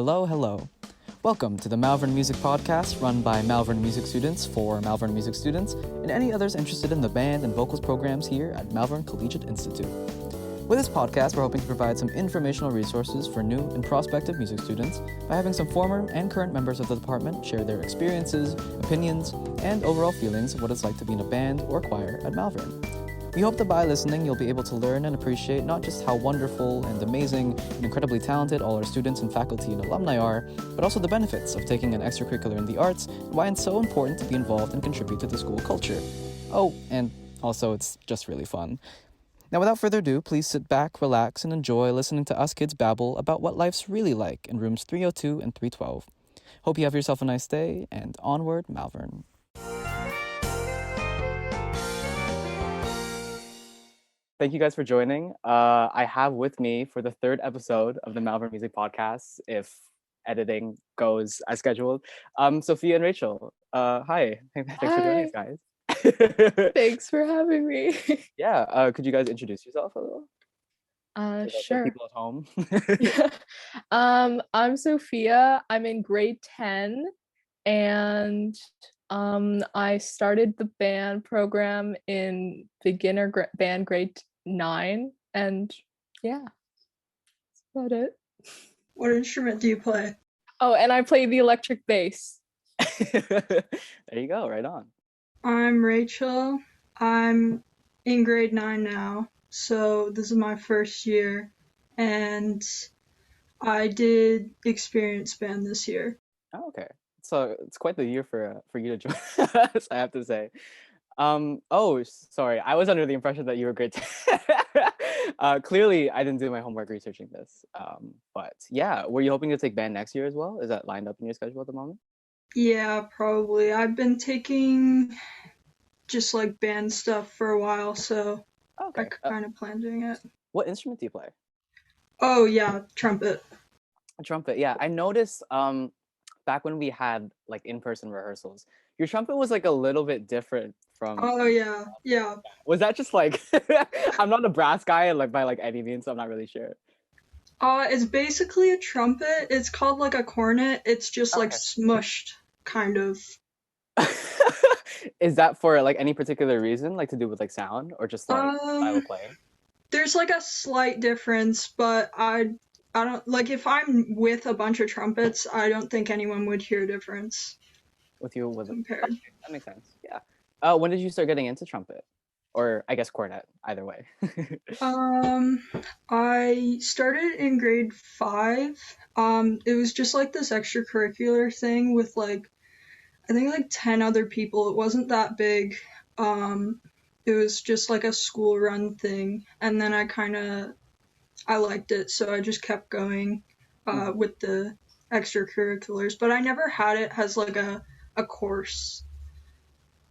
Hello, hello. Welcome to the Malvern Music Podcast, run by Malvern Music students for Malvern Music students and any others interested in the band and vocals programs here at Malvern Collegiate Institute. With this podcast, we're hoping to provide some informational resources for new and prospective music students by having some former and current members of the department share their experiences, opinions, and overall feelings of what it's like to be in a band or choir at Malvern. We hope that by listening, you'll be able to learn and appreciate not just how wonderful and amazing and incredibly talented all our students and faculty and alumni are, but also the benefits of taking an extracurricular in the arts and why it's so important to be involved and contribute to the school culture. Oh, and also it's just really fun. Now, without further ado, please sit back, relax, and enjoy listening to us kids babble about what life's really like in rooms 302 and 312. Hope you have yourself a nice day, and onward, Malvern. Thank you guys for joining. I have with me for the third episode of the Malvern Music Podcast, if editing goes as scheduled, Sophia and Rachel. Hi. Thanks for joining us, guys. Thanks for having me. Yeah, could you guys introduce yourself a little? Sure. People at home. I'm Sophia. I'm in grade 10, and I started the band program in beginner band grade 9, and yeah, that's about it. What instrument do you play? Oh, and I play the electric bass. There you go, right on. I'm Rachel. I'm in grade 9 now, so this is my first year, and I did experience band this year. Oh, okay. So it's quite the year for you to join us, I have to say. Oh, sorry. I was under the impression that you were grade 10. Clearly, I didn't do my homework researching this. But yeah, were you hoping to take band next year as well? Is that lined up in your schedule at the moment? Yeah, probably. I've been taking just like band stuff for a while, so Okay. I kind of plan doing it. What instrument do you play? Oh yeah, trumpet. A trumpet. Yeah, I noticed back when we had like in-person rehearsals, your trumpet was like a little bit different from. Oh yeah. Was that just like I'm not a brass guy like by like any means, so I'm not really sure. It's basically a trumpet. It's called like a cornet. It's just like Okay. smushed, kind of. Is that for like any particular reason, like to do with like sound or just like style of playing? There's like a slight difference, but I don't like if I'm with a bunch of trumpets, I don't think anyone would hear a difference With you with compared. Okay, that makes sense. Yeah. When did you start getting into trumpet? Or I guess cornet, either way. I started in grade 5. It was just like this extracurricular thing with like I think like 10 other people. It wasn't that big. It was just like a school run thing, and then I liked it, so I just kept going with the extracurriculars, but I never had it as like a course.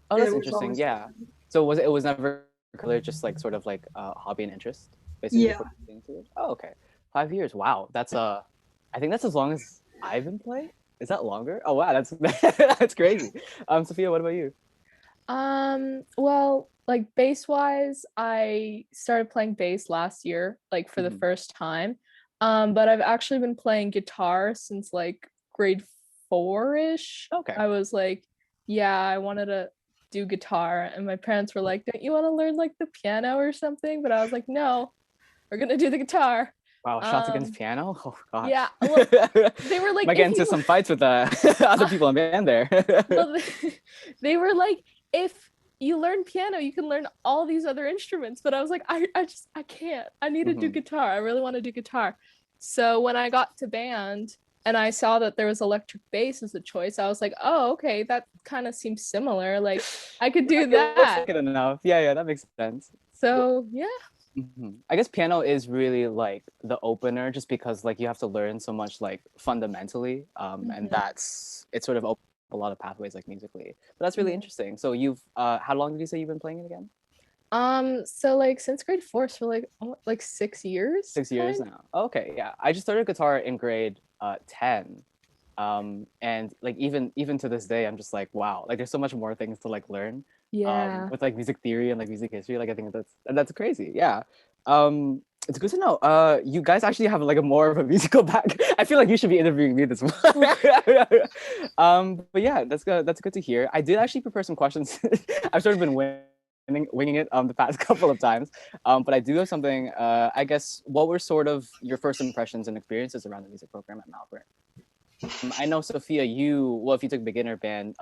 Oh, that's It was interesting. always Yeah. So it was never clear, just like sort of like hobby and interest, basically. Yeah. Before you get into it? Oh, okay. 5 years. Wow. That's I think that's as long as I've been playing. Is that longer? Oh wow, that's that's crazy. Sophia, what about you? Well, like bass wise, I started playing bass last year, like for the first time. But I've actually been playing guitar since like grade 4-ish. Okay. I was like, yeah, I wanted to do guitar, and my parents were like, don't you want to learn like the piano or something? But I was like, no, we're gonna do the guitar. Wow, shots against piano? Oh gosh. Yeah, well, they were like, might get into some fights with other people in band there. well, they were like, if you learn piano, you can learn all these other instruments. But I was like, I can't. I need to do guitar. I really want to do guitar. So when I got to band and I saw that there was electric bass as a choice, I was like, oh, okay, that kind of seems similar. Like I could do that. Good enough. Yeah, that makes sense. So yeah. I guess piano is really like the opener, just because like you have to learn so much like fundamentally, and it sort of opens a lot of pathways like musically. But that's really interesting. So you've how long did you say you've been playing it again? So like since grade 4, so like 6 years. 6 years now. Okay, yeah. I just started guitar in grade 10. And like even to this day, I'm just like, wow, like there's so much more things to like learn. Yeah. With like music theory and like music history. Like I think that's crazy. Yeah. It's good to know. You guys actually have like a more of a musical back. I feel like you should be interviewing me this one. But yeah, that's good. That's good to hear. I did actually prepare some questions. I've sort of been winging it the past couple of times. But I do have something. I guess what were sort of your first impressions and experiences around the music program at Malvern? I know Sophia, if you took beginner band,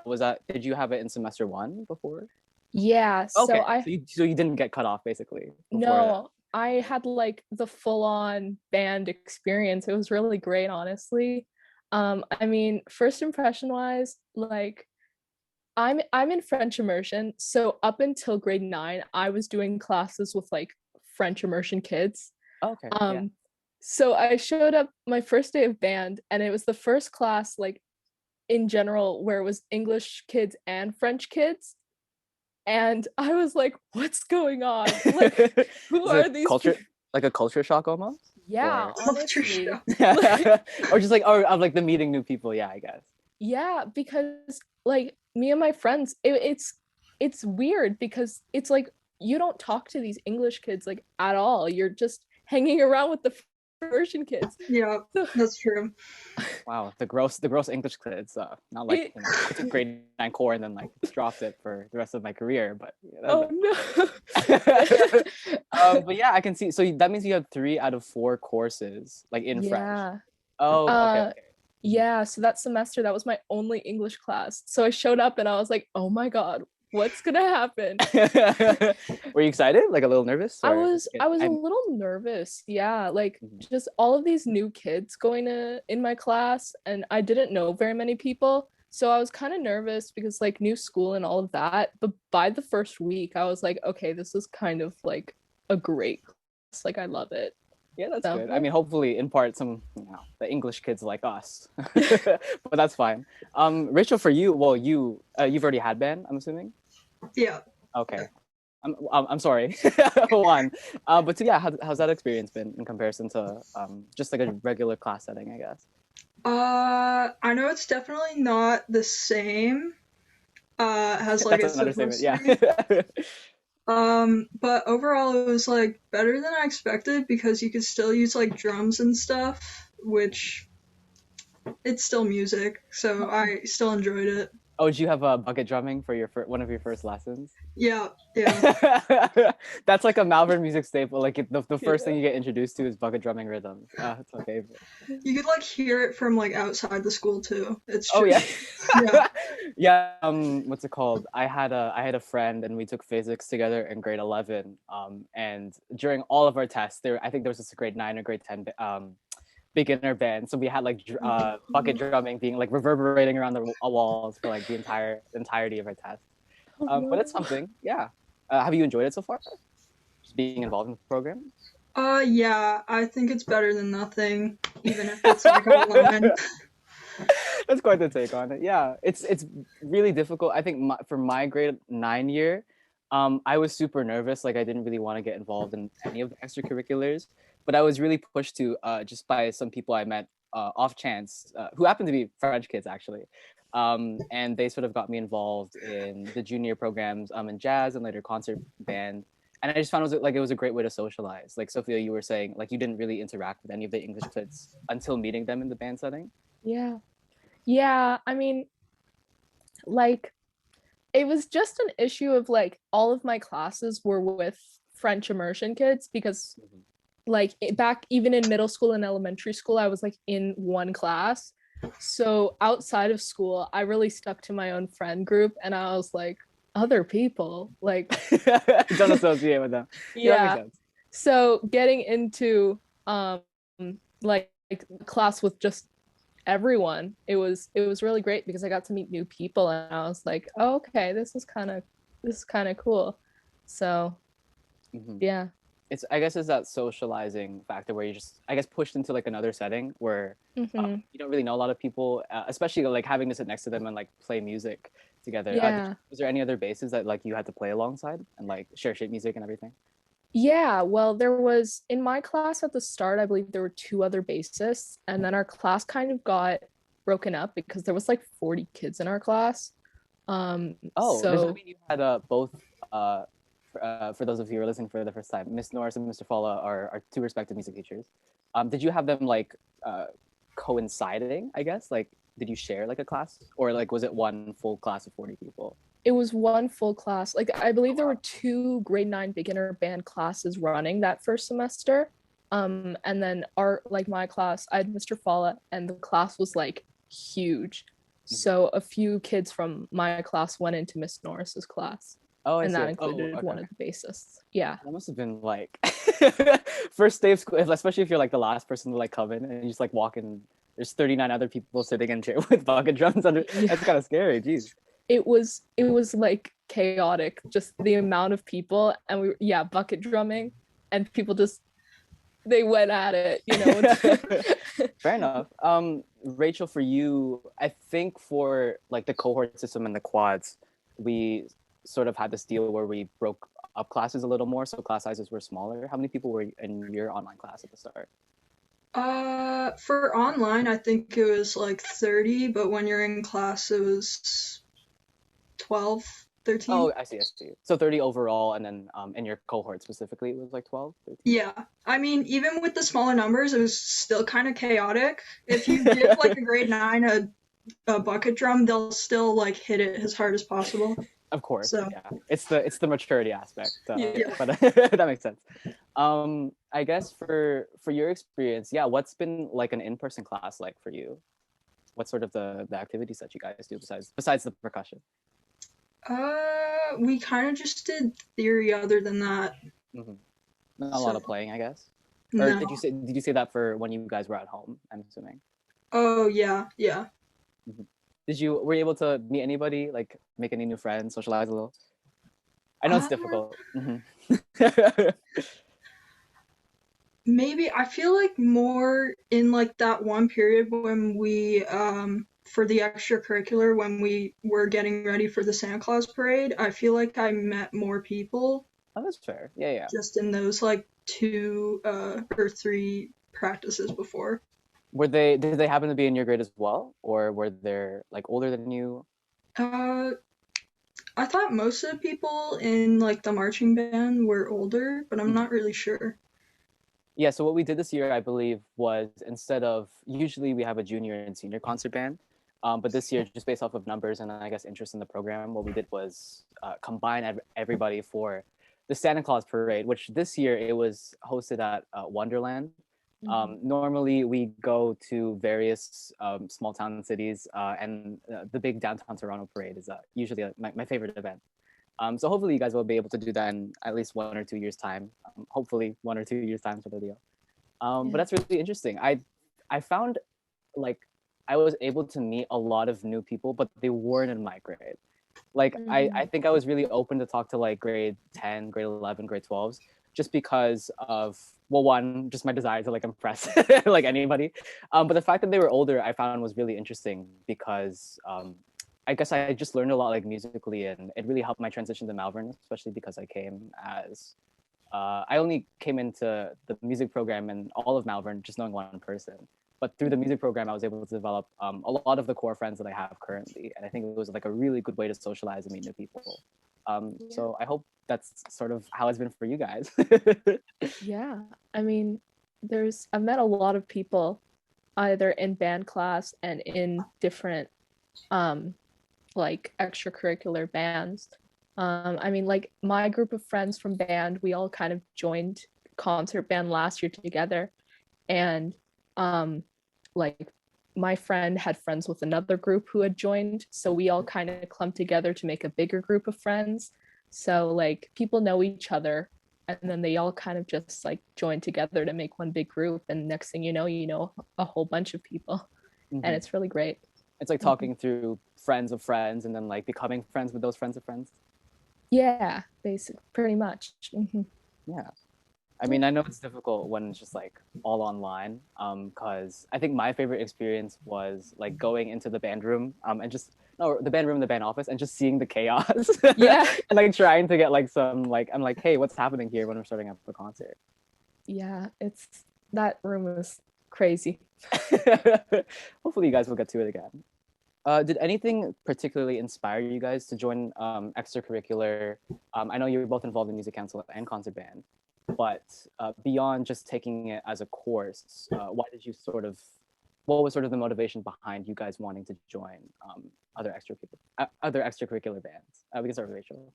did you have it in semester 1 before? Yeah, Okay, so so you didn't get cut off basically before that. no, I had like the full-on band experience. It was really great, honestly. I mean, first impression wise, like I'm in French immersion, so up until grade 9, I was doing classes with like French immersion kids. Okay, yeah. So I showed up my first day of band, and it was the first class like in general where it was English kids and French kids. And I was like, what's going on? Like, who are these culture people? like a culture shock almost? Yeah, Culture honestly. shock. Or just like of like the meeting new people, yeah, I guess. Yeah, because like me and my friends, it's weird because it's like you don't talk to these English kids like at all. You're just hanging around with the Persian kids. Yeah, that's true. Wow, the gross English kids. Not like I took grade 9 core and then like dropped it for the rest of my career, but yeah, Oh no. but yeah, I can see. So that means you have 3 out of 4 courses like in French. Yeah. Oh, okay. Yeah, so that semester that was my only English class. So I showed up and I was like, "Oh my God, what's gonna happen?" Were you excited? Like a little nervous? I was a little nervous. Yeah, like just all of these new kids going in my class, and I didn't know very many people. So I was kind of nervous because like new school and all of that. But by the first week, I was like, okay, this is kind of like a great class. Like I love it. Yeah, that's good. I mean, hopefully in part some the English kids like us. But that's fine. Rachel, for you, well, you've already had band, I'm assuming? Yeah. Okay. I'm sorry. One. But so yeah, how's that experience been in comparison to just like a regular class setting, I guess? I know it's definitely not the same as like That's it's an supposed understatement, to be. yeah. But overall it was like better than I expected because you could still use like drums and stuff, which it's still music, so I still enjoyed it. Oh, did you have bucket drumming for your one of your first lessons? Yeah. That's like a Malvern music staple. Like the first thing you get introduced to is bucket drumming rhythms. It's my favorite. You could like hear it from like outside the school too. It's Oh yeah. Yeah. Yeah. What's it called? I had a friend and we took physics together in grade 11. And during all of our tests, I think there was just a grade 9 or grade 10 beginner band, so we had like bucket drumming being like reverberating around the walls for like the entirety of our test. But it's something, yeah. Have you enjoyed it so far? Just being involved in the program? Yeah, I think it's better than nothing, even if it's like online. That's quite the take on it. Yeah, it's really difficult. I think for my grade 9 year, I was super nervous. Like I didn't really want to get involved in any of the extracurriculars, but I was really pushed to just by some people I met off chance, who happened to be French kids actually. And they sort of got me involved in the junior programs in jazz and later concert band. And I just found it was a great way to socialize. Like Sophia, you were saying, like you didn't really interact with any of the English kids until meeting them in the band setting. Yeah, I mean, like it was just an issue of like all of my classes were with French immersion kids because like back even in middle school and elementary school, I was like in one class. So outside of school, I really stuck to my own friend group, and I was like, other people, like don't associate with them. Yeah, that makes sense. So getting into like class with just everyone, it was really great because I got to meet new people, and I was like, oh, okay, this is kind of cool. So yeah. I guess it's that socializing factor where you just, I guess, pushed into like another setting where you don't really know a lot of people, especially like having to sit next to them and like play music together. Yeah. Was there any other basses that like you had to play alongside and like share sheet music and everything? Yeah, well, there was in my class at the start, I believe there were 2 other bassists, and then our class kind of got broken up because there was like 40 kids in our class. Does that mean you had both for those of you who are listening for the first time, Miss Norris and Mr. Fala are two respective music teachers. Did you have them like coinciding, I guess? Like, did you share like a class, or like was it one full class of 40 people? It was one full class. Like, I believe there were 2 grade 9 beginner band classes running that first semester. And then my class, I had Mr. Fala, and the class was like huge. So a few kids from my class went into Miss Norris's class. Oh, I and see. that included one of the bassists. Yeah. That must have been like first day of school, especially if you're like the last person to like come in and you just like walk in. There's 39 other people sitting in chair with bucket drums under. Yeah. That's kind of scary. Jeez. It was like chaotic, just the amount of people, and bucket drumming, and people just they went at it, you know. Fair enough. Rachel, for you, I think for like the cohort system and the quads, we sort of had this deal where we broke up classes a little more, so class sizes were smaller. How many people were in your online class at the start? For online, I think it was like 30, but when you're in class, it was 12, 13. Oh, I see. So 30 overall, and then in your cohort specifically, it was like 12, 13? Yeah. I mean, even with the smaller numbers, it was still kind of chaotic. If you give like a grade 9 a bucket drum, they'll still like hit it as hard as possible. Of course, So. yeah. It's the maturity aspect, Yeah. but that makes sense. I guess for your experience, yeah, what's been like an in-person class like for you? What's sort of the activities that you guys do besides the percussion? We kind of just did theory other than that. Mm-hmm. Not a lot of playing, I guess. Or No. did you say that for when you guys were at home, I'm assuming? Oh, yeah. Mm-hmm. Were you able to meet anybody, like make any new friends, socialize a little? I know it's difficult. Mm-hmm. Maybe I feel like more in like that one period when we for the extracurricular, when we were getting ready for the Santa Claus parade, I feel like I met more people. Oh, that's fair. Yeah. Just in those like 2 or 3 practices before. Did they happen to be in your grade as well, or were they like older than you? I thought most of the people in like the marching band were older, but I'm not really sure. Yeah, so what we did this year, I believe, was instead of usually we have a junior and senior concert band, but this year, just based off of numbers and I guess interest in the program, what we did was combine everybody for the Santa Claus parade, which this year it was hosted at Wonderland. Normally we go to various small town cities, and the big downtown Toronto parade is usually my favorite event. So hopefully you guys will be able to do that in at least 1 or 2 years time. Hopefully 1 or 2 years time for the deal. But that's really interesting. I found like I was able to meet a lot of new people, but they weren't in my grade. Like I think I was really open to talk to like grade 10, grade 11, grade 12s, just because of, well, one, just my desire to like impress like anybody. But the fact that they were older, I found was really interesting because I guess I just learned a lot like musically, and it really helped my transition to Malvern, especially because I came as I only came into the music program and all of Malvern just knowing one person. But through the music program, I was able to develop a lot of the core friends that I have currently. And I think it was like a really good way to socialize and meet new people. So I hope that's sort of how it's been for you guys. Yeah, I mean, I've met a lot of people either in band class and in different like extracurricular bands. I mean, like my group of friends from band, we all kind of joined concert band last year together, and like my friend had friends with another group who had joined, so we all kind of clumped together to make a bigger group of friends. So like people know each other, and then they all kind of just like join together to make one big group, and next thing you know a whole bunch of people. And it's really great. It's like talking through friends of friends and then like becoming friends with those friends of friends. Yeah, basically, pretty much. Yeah. I mean, I know it's difficult when it's just like all online, because I think my favorite experience was like going into the band room, and the band room, the band office, and just seeing the chaos. Yeah. And like trying to get like some like, I'm like, hey, what's happening here when we're starting up a concert? Yeah, that room was crazy. Hopefully you guys will get to it again. Did anything particularly inspire you guys to join extracurricular? I know you were both involved in music council and concert band, but beyond just taking it as a course, why did you what was sort of the motivation behind you guys wanting to join other extracurricular bands? We can start with Rachel.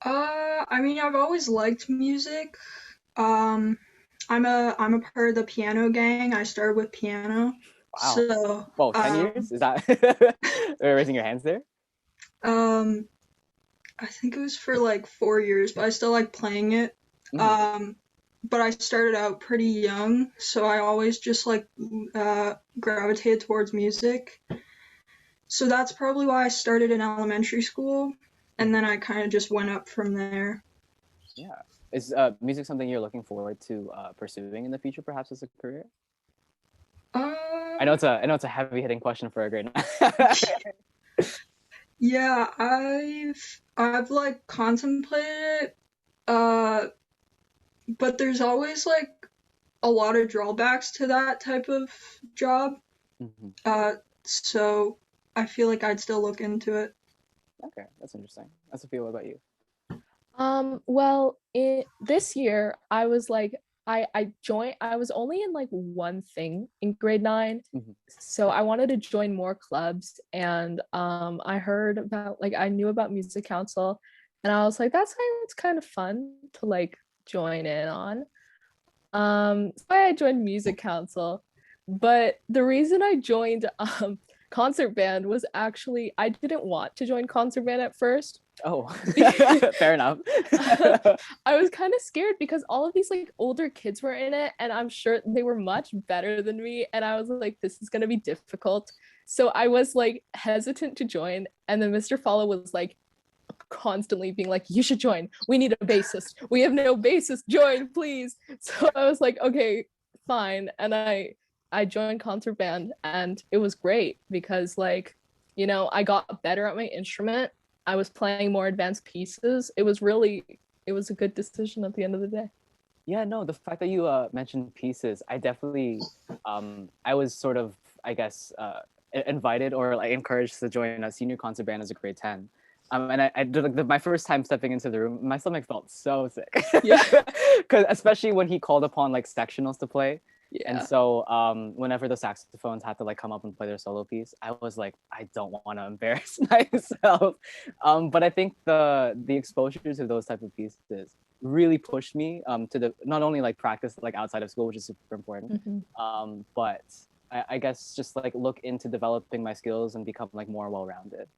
I mean, I've always liked music. I'm a part of the piano gang. I started with piano. Wow. So, Whoa, 10 years? Is that are you raising your hands there? I think it was for like 4 years, but I still like playing it. But I started out pretty young, so I always just like gravitated towards music. So that's probably why I started in elementary school, and then I kind of just went up from there. Yeah. Is music something you're looking forward to pursuing in the future, perhaps as a career? I know it's a heavy hitting question for a grade 9. Yeah, I've like contemplated it, but there's always like a lot of drawbacks to that type of job. So I feel like I'd still look into it. Okay, that's interesting. Sophia, what about you? Well, this year I was like I joined. I was only in like one thing in grade 9, so I wanted to join more clubs, and I heard about I knew about music council, and I was like, that sounds kind of fun to like join in on. So I joined music council, but the reason I joined concert band was actually I didn't want to join concert band at first. Oh, fair enough. I was kind of scared because all of these like older kids were in it, and I'm sure they were much better than me, and I was like, this is gonna be difficult. So I was like hesitant to join, and then Mr. Follow was like constantly being like, you should join, we need a bassist, we have no bassist, join please. So I was like, okay, fine, and I joined concert band, and it was great because like, you know, I got better at my instrument, I was playing more advanced pieces. It was a good decision at the end of the day. Yeah, no, the fact that you mentioned pieces, I definitely I was sort of, I guess, invited or like encouraged to join a senior concert band as a grade 10. And I did like my first time stepping into the room, my stomach felt so sick. Yeah. Because especially when he called upon like sectionals to play. Yeah. And so whenever the saxophones had to like come up and play their solo piece, I was like, I don't want to embarrass myself. But I think the exposure to those type of pieces really pushed me to the not only like practice like outside of school, which is super important, but I guess just like look into developing my skills and become like more well-rounded.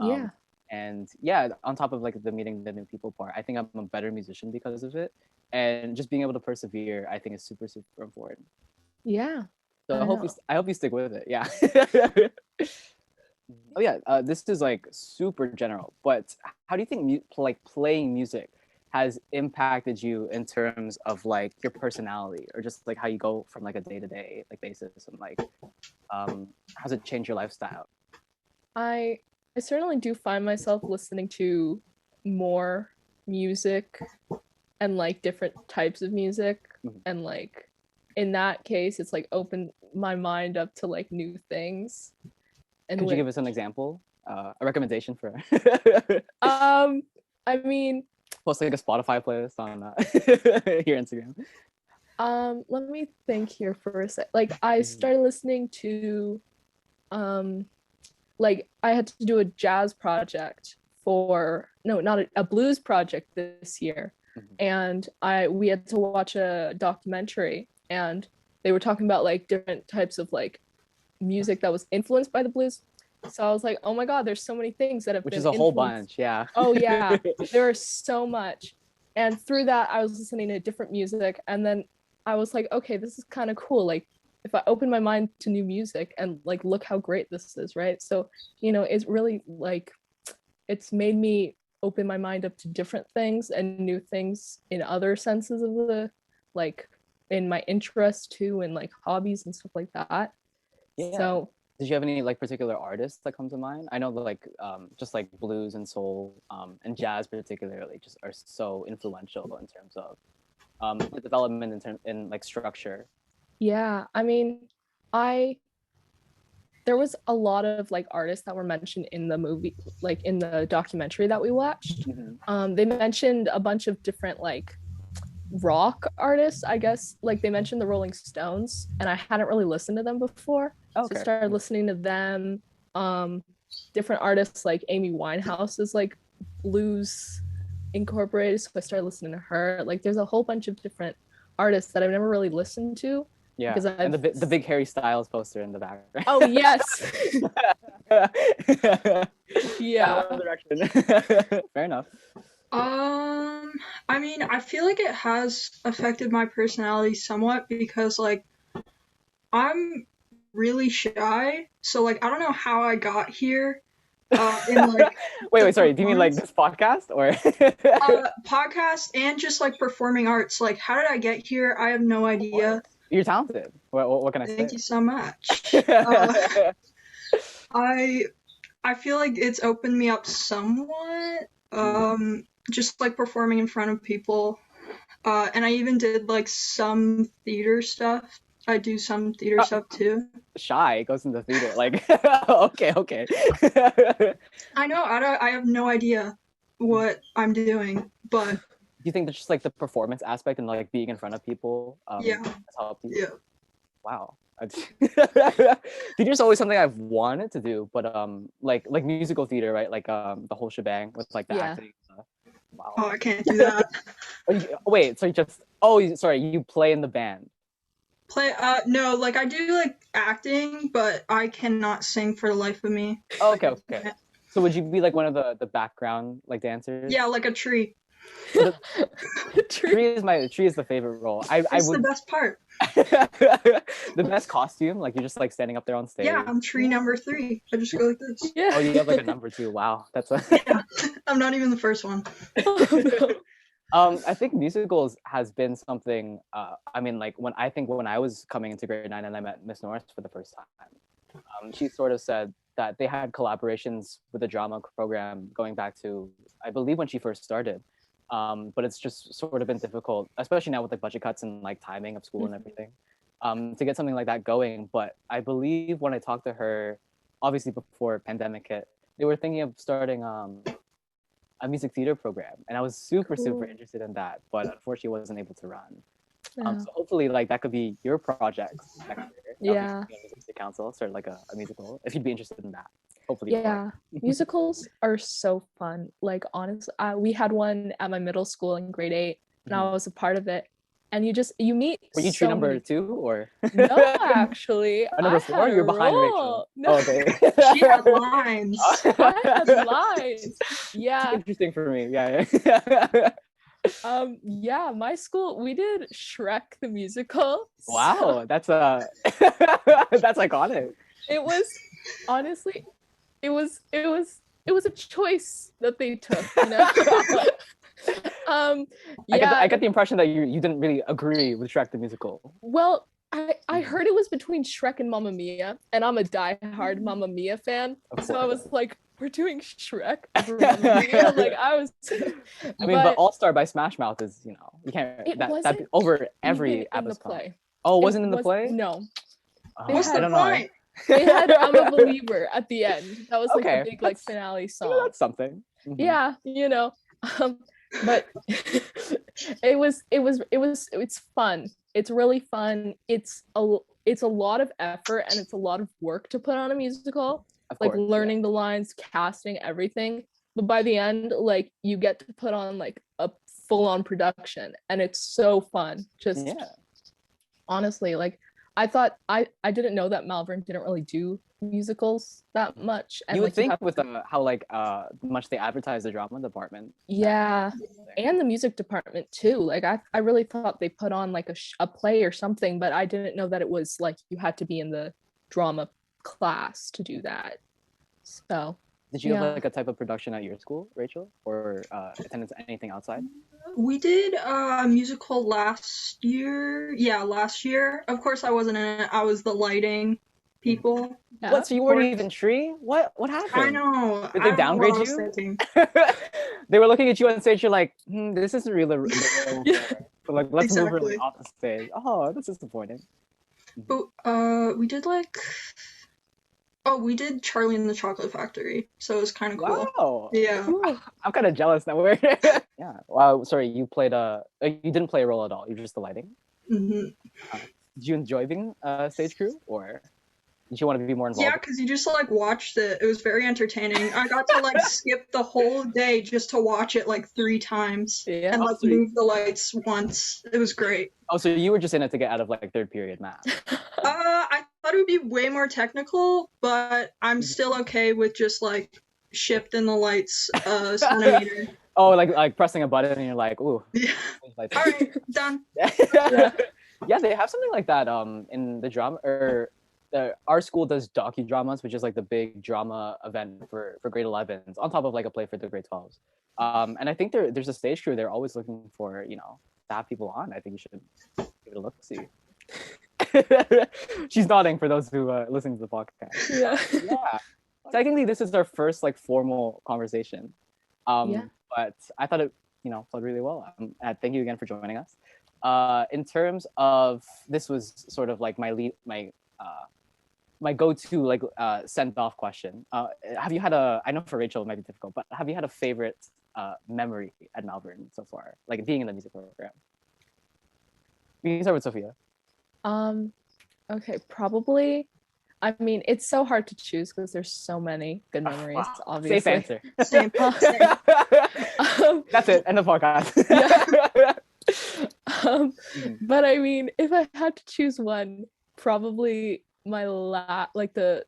Yeah. And yeah, on top of like the meeting the new people part, I think I'm a better musician because of it. And just being able to persevere, I think is super, super important. Yeah. So I hope you stick with it. Yeah. Oh yeah, this is like super general, but how do you think like playing music has impacted you in terms of like your personality or just like how you go from like a day-to-day like basis, and like how's it changed your lifestyle? I certainly do find myself listening to more music and like different types of music, and like in that case it's like opened my mind up to like new things. And could you give us an example, a recommendation for I mean, post like a Spotify playlist on your Instagram? Let me think here for a sec. Like I started listening to like I had to do a jazz project for not a blues project this year, and we had to watch a documentary, and they were talking about like different types of like music that was influenced by the blues. So I was like, oh my god, there's so many things that have which been is a whole bunch. Yeah. Oh yeah, there is so much. And through that I was listening to different music, and then I was like, okay, this is kind of cool, like if I open my mind to new music and like look how great this is, right? So, you know, it's really like it's made me open my mind up to different things and new things in other senses of the like in my interest too, and like hobbies and stuff like that. Yeah. So did you have any like particular artists that come to mind? I know that like just like blues and soul and jazz particularly just are so influential in terms of the development in like structure. yeah, I mean, I there was a lot of like artists that were mentioned in the movie, like in the documentary that we watched. They mentioned a bunch of different like rock artists, I guess. Like they mentioned the Rolling Stones, and I hadn't really listened to them before. So I started listening to them. Different artists like Amy Winehouse is like blues incorporated, so I started listening to her. Like there's a whole bunch of different artists that I've never really listened to. Yeah, because and the big Harry Styles poster in the background. Oh yes. Yeah. Fair enough. I mean, I feel like it has affected my personality somewhat because like I'm really shy, so like I don't know how I got here. In like wait, sorry. Do you mean like this podcast or podcast and just like performing arts? Like, how did I get here? I have no idea. You're talented. What can I say? Thank you so much. I feel like it's opened me up somewhat. Just like performing in front of people. And I even did like some theater stuff. I do some theater stuff too. Shy goes into theater. Like, okay. I know. I have no idea what I'm doing, but. Do you think that's just like the performance aspect and like being in front of people? Yeah. Has helped you? Yeah. Wow. Theater is always something I've wanted to do, but like musical theater, right? Like the whole shebang with like the acting stuff. Wow. Oh, I can't do that. Wait, so you play in the band? No, like I do like acting, but I cannot sing for the life of me. Oh, okay. So would you be like one of the background like dancers? Yeah, like a tree. Tree is the favorite role. It's the best part. The best costume, like you're just like standing up there on stage. Yeah, I'm tree number 3. I just go like this. Yeah. Oh, you have like a number 2. Wow, that's Yeah, I'm not even the first one. I think musicals has been something. I mean, like when I was coming into grade 9 and I met Miss Norris for the first time, she sort of said that they had collaborations with the drama program going back to, I believe, when she first started. But it's just sort of been difficult, especially now with like budget cuts and like timing of school and everything, to get something like that going. But I believe when I talked to her, obviously before pandemic hit, they were thinking of starting a music theater program, and I was super interested in that, but unfortunately wasn't able to run. So hopefully like that could be your project next year. Yeah. Music council, start like a musical if you'd be interested in that. Hopefully. Yeah. Musicals are so fun. Like honestly, we had one at my middle school in grade 8, and I was a part of it. And you meet. Were you tree number 2 or? No, actually. Number 4. You're behind Rachel. No. Oh, okay. She had lines. I had lines. Yeah. It's interesting for me. Yeah. Yeah, my school, we did Shrek the musical. Wow, that's that's iconic. It was honestly, it was a choice that they took, you know. I get the impression that you didn't really agree with Shrek the musical. Well, I heard it was between Shrek and Mamma Mia, and I'm a diehard Mamma Mia fan, so I was like, we're doing Shrek over Mamma Mia. Like I was. I mean, but All Star by Smash Mouth is, you can't that over every episode. Oh, it wasn't in the play? No. What's the point? They had "I'm a Believer" at the end. That was like the big like finale song. That's something. Mm-hmm. Yeah, but it's fun. It's really fun. It's a lot of effort and it's a lot of work to put on a musical. Like learning the lines, casting, everything. But by the end, like you get to put on like a full-on production, and it's so fun. Just honestly, like I thought I didn't know that Malvern didn't really do musicals that much. And you would like, think with how like much they advertise the drama department. Yeah, and the music department too. Like I really thought they put on like a play or something, but I didn't know that it was like you had to be in the drama class to do that. So did you have like a type of production at your school, Rachel, or attendance anything outside? We did a musical last year. Yeah, last year. Of course I wasn't in it. I was the lighting people. Yeah. What, so you weren't even Tree? What happened? I know. Did they downgrade you? They were looking at you on stage, you're like, this isn't really but like let's move really off the stage. Oh, that's disappointing. But we did like Oh, we did Charlie and the Chocolate Factory, so it was kind of cool. Wow. Yeah. Cool. I'm kind of jealous now. Yeah. Wow. Sorry, you played you didn't play a role at all. You were just the lighting. hmm Did you enjoy being a stage crew, or did you want to be more involved? Yeah, because you just like watched it. It was very entertaining. I got to like skip the whole day just to watch it like 3 times Yeah. and like Oh, sweet. move the lights once. It was great. Oh, so you were just in it to get out of like third period math. I thought it would be way more technical, but I'm still okay with just like shifting the lights a centimeter. Oh, like pressing a button and you're like, ooh. Yeah. Like, All right, done. Yeah, they have something like that in the drama or our school does docudramas, which is like the big drama event for grade 11s on top of like a play for the grade 12s. And I think there's a stage crew. They're always looking for, to have people on. I think you should give it a look. See. She's nodding for those who are listening to the podcast. Yeah. Technically, this is our first like formal conversation. But I thought it, flowed really well. Thank you again for joining us. In terms of, this was sort of like my go-to like sent off question. Have you had I know for Rachel it might be difficult, but have you had a favorite memory at Malvern so far, like being in the music program? We can start with Sophia. Okay, probably. I mean, it's so hard to choose because there's so many good memories, obviously. Safe answer. Same. That's it. End of podcast. But I mean, if I had to choose one, probably my the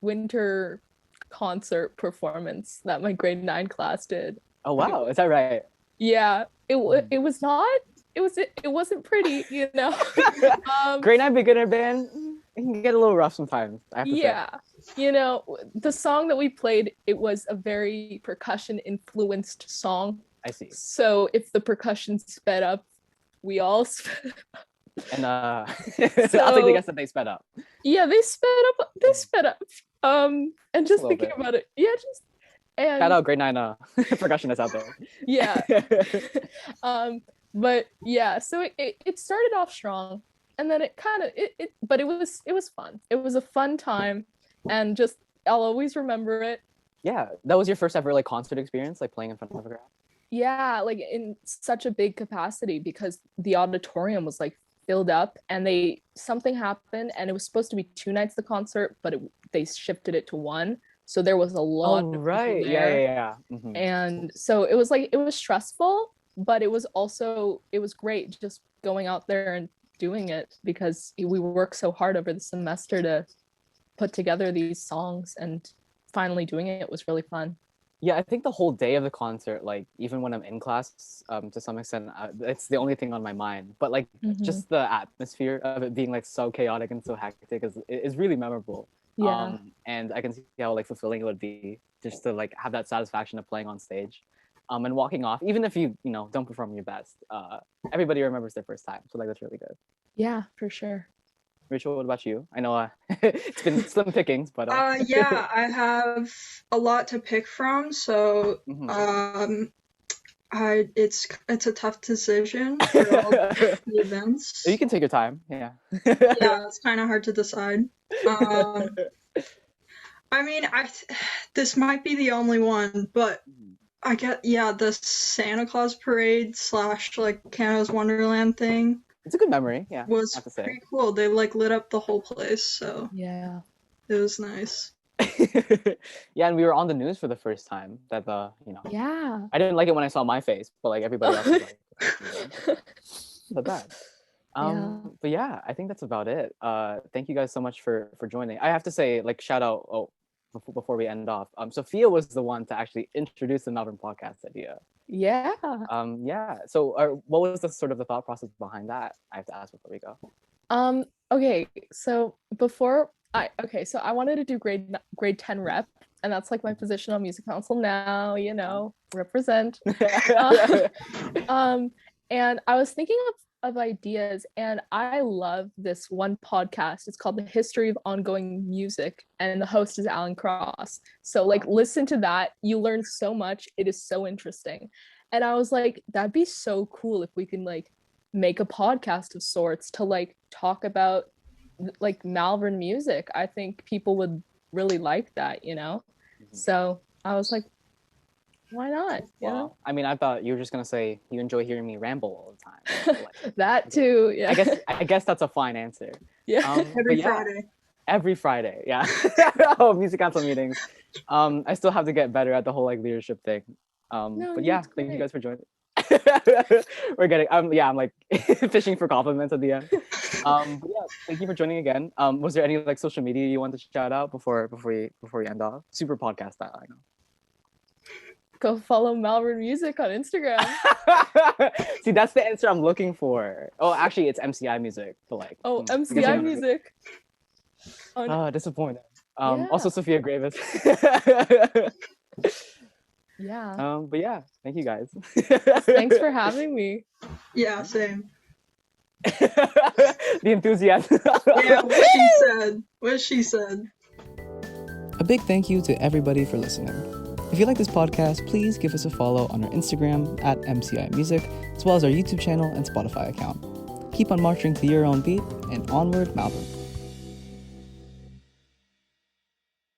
winter concert performance that my grade 9 class did. Oh wow, is that right? Yeah, it was not. It wasn't pretty, Grade 9 beginner band, it can get a little rough sometimes. I have to say. The song that we played, it was a very percussion influenced song. I see. So if the percussion sped up, we all sped up. And I'll take the guess that they sped up. Yeah, they sped up. And just thinking about it, and shout out grade 9 percussionists out there. Yeah. But yeah, so it started off strong, and then but it was fun. It was a fun time, and just I'll always remember it. Yeah, that was your first ever like concert experience, like playing in front of a crowd. Yeah, like in such a big capacity because the auditorium was like filled up, and something happened, and it was supposed to be 2 nights the concert, but they shifted it to 1. So there was a lot of right. there. Yeah. Mm-hmm. And so it was stressful, but it was great just going out there and doing it because we worked so hard over the semester to put together these songs, and finally doing it was really fun. Yeah, I think the whole day of the concert, like even when I'm in class, to some extent, it's the only thing on my mind. But like just the atmosphere of it being like so chaotic and so hectic is really memorable. Yeah. And I can see how like fulfilling it would be just to like have that satisfaction of playing on stage, and walking off, even if you don't perform your best. Everybody remembers their first time, so like that's really good. Yeah, for sure. Rachel, what about you? I know it's been slim pickings, but yeah, I have a lot to pick from, so it's a tough decision for all the events. You can take your time. Yeah. Yeah, it's kind of hard to decide. I mean, this might be the only one, but I get the Santa Claus parade / like Canada's Wonderland thing. It's a good memory. Yeah, was pretty cool. They like lit up the whole place, so yeah, it was nice. Yeah, and we were on the news for the first time. That yeah, I didn't like it when I saw my face, but like everybody else was like, not bad. But yeah, I think that's about it. Thank you guys so much for joining. I have to say, like, shout out before we end off. Sophia was the one to actually introduce the Malvern podcast idea. Yeah. Yeah. So, what was the sort of the thought process behind that? I have to ask before we go. Okay. So I wanted to do grade 10 rep, and that's like my position on music council now. Represent. And I was thinking of ideas, and I love this one podcast. It's called The History of Ongoing Music, and the host is Alan Cross. So like listen to that. You learn so much. It is so interesting. And I was like, that'd be so cool if we can like make a podcast of sorts to like talk about like Malvern music. I think people would really like that, you know? So I was like, why not? You know? Wow. I mean, I thought you were just gonna say you enjoy hearing me ramble all the time. Like, That too, yeah. I guess that's a fine answer. Yeah. Every but yeah, Friday. every Friday, yeah. Oh, music council meetings. I still have to get better at the whole like leadership thing. No, But you're yeah, thank you great. guys for joining. We're getting I'm like fishing for compliments at the end. But yeah, thank you for joining again. Was there any like social media you want to shout out before we end off? Super podcast style, I know. Go follow Malvern Music on Instagram. See, that's the answer I'm looking for. Oh, actually, it's MCI Music. But like, Oh, I guess MCI you know- music. Oh, no. Disappointed. Yeah. Also Sophia Gravis. Yeah. But yeah, thank you guys. Thanks for having me. Yeah, same. The enthusiasm. Yeah, what she said. What she said. A big thank you to everybody for listening. If you like this podcast, please give us a follow on our Instagram at MCI Music, as well as our YouTube channel and Spotify account. Keep on marching to your own beat, and onward, Malvern.